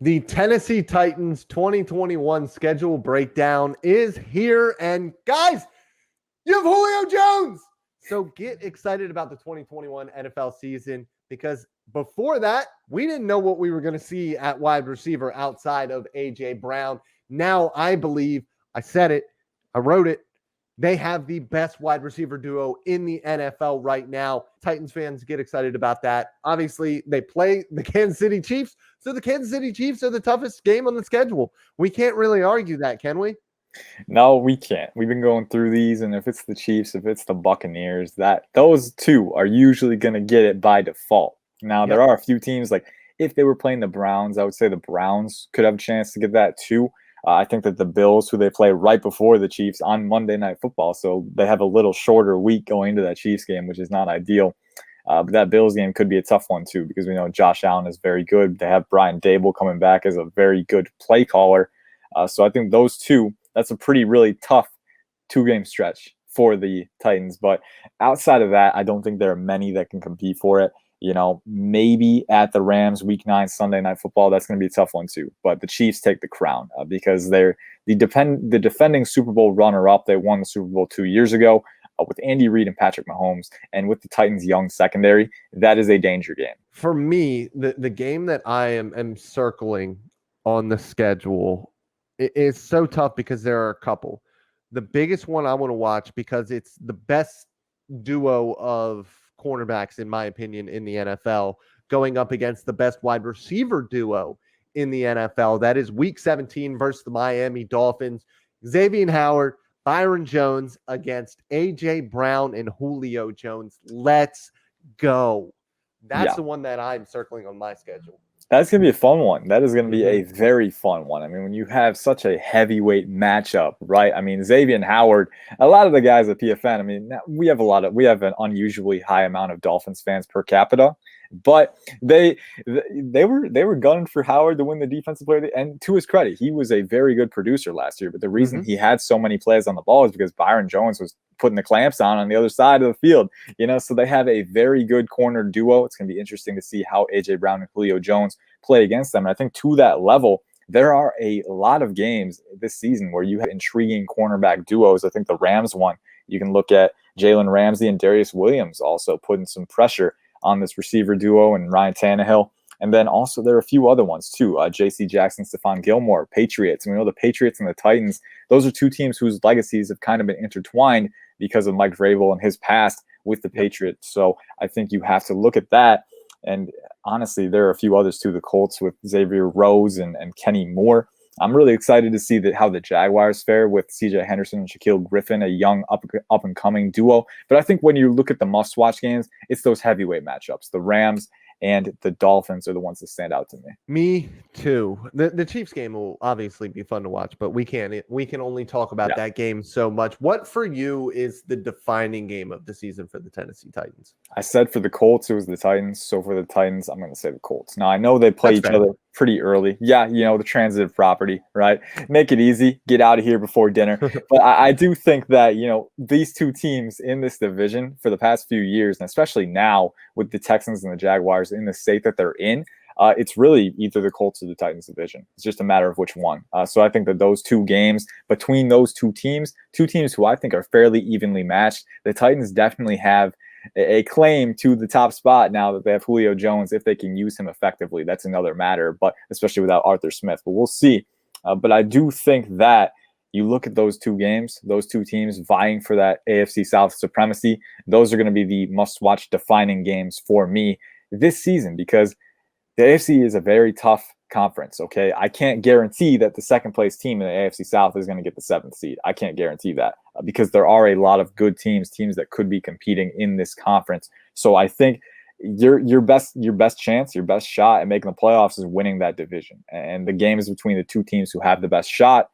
The Tennessee Titans 2021 schedule breakdown is here. And guys, you have Julio Jones. So get excited about the 2021 NFL season, because before that, we didn't know what we were going to see at wide receiver outside of A.J. Brown. Now, I believe, I said it, I wrote it, they have the best wide receiver duo in the NFL right now. Titans fans, get excited about that. Obviously, they play the Kansas City Chiefs, so the Kansas City Chiefs are the toughest game on the schedule. We can't really argue that, can we? No, we can't. We've been going through these, and if it's the Chiefs, if it's the Buccaneers, those two are usually going to get it by default. Now, there are a few teams, like if they were playing the Browns, I would say the Browns could have a chance to get that too. I think that the Bills, who they play right before the Chiefs on Monday Night Football, so they have a little shorter week going into that Chiefs game, which is not ideal. But that Bills game could be a tough one too, because we know Josh Allen is very good. They have Brian Dable coming back as a very good play caller. So I think those two, that's a really tough 2-game stretch for the Titans. But outside of that, I don't think there are many that can compete for it. You know, maybe at the Rams Week 9 Sunday Night Football, that's going to be a tough one too. But the Chiefs take the crown because they're the defending Super Bowl runner-up. They won the Super Bowl 2 years ago with Andy Reid and Patrick Mahomes, and with the Titans' young secondary, that is a danger game. For me, the game that I am circling on the schedule is so tough because there are a couple. The biggest one I want to watch, because it's the best duo of cornerbacks, in my opinion, in the NFL, going up against the best wide receiver duo in the NFL. That is Week 17 versus the Miami Dolphins. Xavier Howard, Byron Jones against A.J. Brown and Julio Jones. Let's go. That's the one that I'm circling on my schedule. That's going to be a fun one. That is going to be a very fun one. I mean, when you have such a heavyweight matchup, right? I mean, Xavier Howard, a lot of the guys at PFN, I mean, we have an unusually high amount of Dolphins fans per capita, but they were gunning for Howard to win the defensive player. And to his credit, he was a very good producer last year. But the reason he had so many plays on the ball is because Byron Jones was putting the clamps on the other side of the field. You know, so they have a very good corner duo. It's going to be interesting to see how A.J. Brown and Julio Jones play against them. And I think to that level, there are a lot of games this season where you have intriguing cornerback duos. I think the Rams one, you can look at Jalen Ramsey and Darius Williams also putting some pressure on this receiver duo, and Ryan Tannehill. And then also there are a few other ones too. J.C. Jackson, Stephon Gilmore, Patriots. And we know the Patriots and the Titans, those are two teams whose legacies have kind of been intertwined because of Mike Vrabel and his past with the Patriots. So I think you have to look at that. And honestly, there are a few others too. The Colts with Xavier Rhodes and Kenny Moore. I'm really excited to see how the Jaguars fare with C.J. Henderson and Shaquille Griffin, a young up-and-coming duo. But I think when you look at the must-watch games, it's those heavyweight matchups. The Rams and the Dolphins are the ones that stand out to me. Me too. The Chiefs game will obviously be fun to watch, but we can only talk about that game so much. What for you is the defining game of the season for the Tennessee Titans? I said for the Colts, it was the Titans. So for the Titans, I'm going to say the Colts. Now, I know they play each other pretty early. Yeah, you know, the transitive property, right? Make it easy. Get out of here before dinner. But I do think that, you know, these two teams in this division for the past few years, and especially now with the Texans and the Jaguars in the state that they're in, it's really either the Colts or the Titans division. It's just a matter of which one. So I think that those two games between those two teams who I think are fairly evenly matched, the Titans definitely have a claim to the top spot now that they have Julio Jones. If they can use him effectively, that's another matter, but especially without Arthur Smith. But we'll see. But I do think that you look at those two games, those two teams vying for that AFC South supremacy, those are going to be the must-watch defining games for me this season, because the AFC is a very tough conference, okay? I can't guarantee that the second-place team in the AFC South is going to get the 7th seed. I can't guarantee that because there are a lot of good teams that could be competing in this conference. So I think your best chance, your best shot at making the playoffs is winning that division. And the game is between the two teams who have the best shot.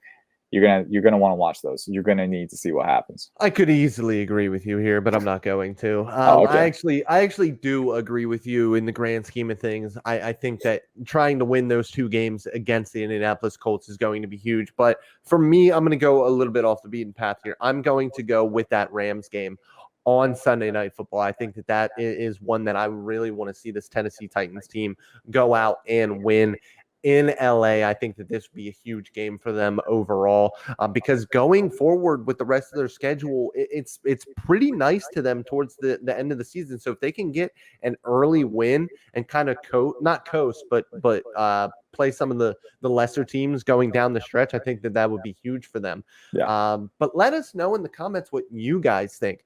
You're gonna want to watch those. You're gonna need to see what happens. I could easily agree with you here, but I'm not going to. Okay. I actually do agree with you in the grand scheme of things. I think that trying to win those two games against the Indianapolis Colts is going to be huge. But for me, I'm going to go a little bit off the beaten path here. I'm going to go with that Rams game on Sunday Night Football. I think that is one that I really want to see this Tennessee Titans team go out and win. in LA. I think that this would be a huge game for them overall, because going forward with the rest of their schedule, it's pretty nice to them towards the end of the season. So if they can get an early win and kind of not coast, but play some of the lesser teams going down the stretch, I think that would be huge for them. Yeah. But let us know in the comments what you guys think.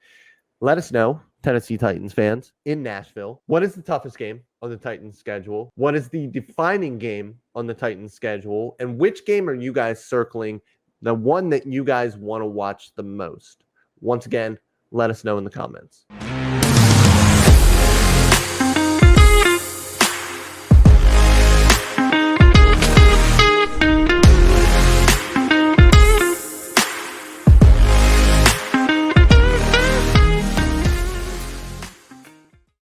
Let us know, Tennessee Titans fans in Nashville. What is the toughest game on the Titans schedule? What is the defining game on the Titans schedule? And which game are you guys circling, the one that you guys want to watch the most? Once again, let us know in the comments.